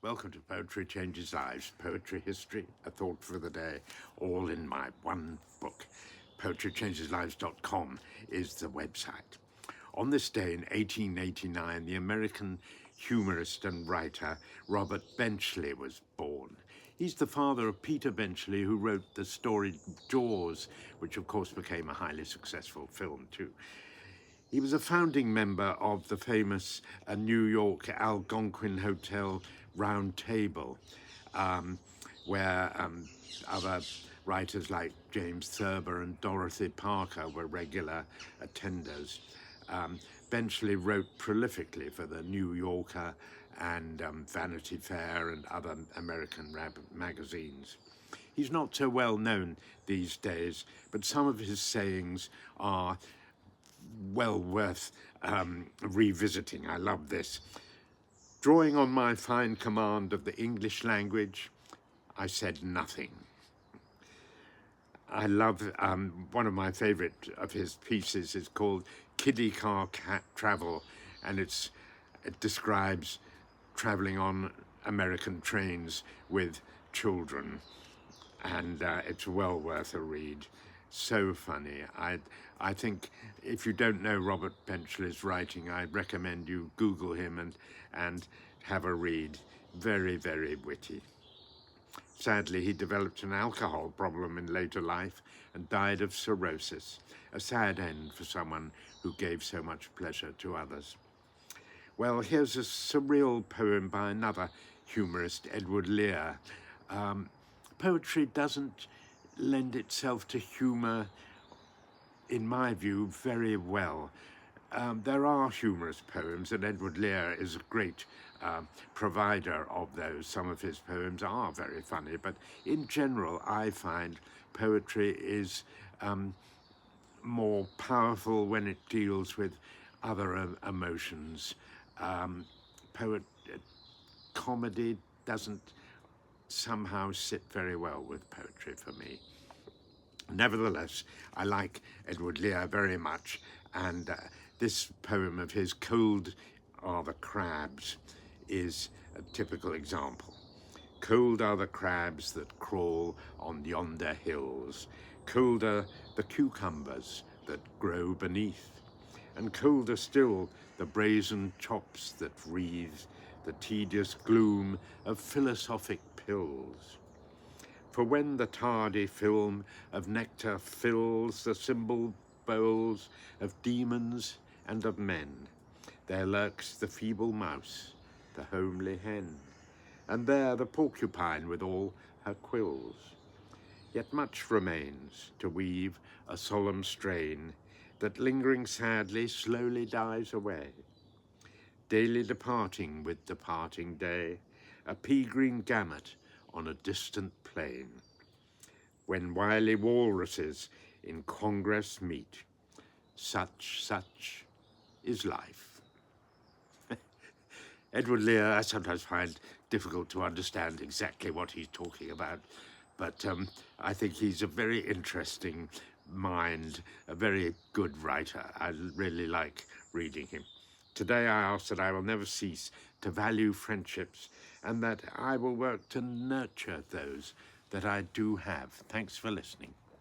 Welcome to Poetry Changes Lives, Poetry History, A Thought for the Day, all in my one book. PoetryChangesLives.com is the website. On this day in 1889, the American humorist and writer Robert Benchley was born. He's the father of Peter Benchley, who wrote the story Jaws, which of course became a highly successful film too. He was a founding member of the famous New York Algonquin Hotel Round Table, where other writers like James Thurber and Dorothy Parker were regular attenders. Benchley wrote prolifically for the New Yorker and Vanity Fair and other American magazines. He's not so well known these days, but some of his sayings are well worth revisiting. I love this. Drawing on my fine command of the English language, I said nothing. I love, one of my favorite of his pieces is called Kiddie Car Cat Travel, and it describes traveling on American trains with children, and it's well worth a read. So funny. I think if you don't know Robert Benchley's writing, I'd recommend you Google him and have a read. Very, very witty. Sadly, he developed an alcohol problem in later life and died of cirrhosis, a sad end for someone who gave so much pleasure to others. Well, here's a surreal poem by another humorist, Edward Lear. Poetry doesn't lend itself to humour, in my view, very well. There are humorous poems, and Edward Lear is a great provider of those. Some of his poems are very funny, but in general, I find poetry is more powerful when it deals with other emotions. Comedy doesn't somehow sit very well with poetry for me. Nevertheless, I like Edward Lear very much, and this poem of his, Cold Are the Crabs, is a typical example. Cold are the crabs that crawl on yonder hills, colder the cucumbers that grow beneath, and colder still the brazen chops that wreathe the tedious gloom of philosophic pills. For when the tardy film of nectar fills the symbol bowls of demons and of men, there lurks the feeble mouse, the homely hen, and there the porcupine with all her quills. Yet much remains to weave a solemn strain that lingering sadly slowly dies away, daily departing with departing day, a pea-green gamut on a distant plain, when wily walruses in congress meet. Such is life. Edward Lear, I sometimes find difficult to understand exactly what he's talking about, but I think he's a very interesting mind, a very good writer. I really like reading him. Today I ask that I will never cease to value friendships and that I will work to nurture those that I do have. Thanks for listening.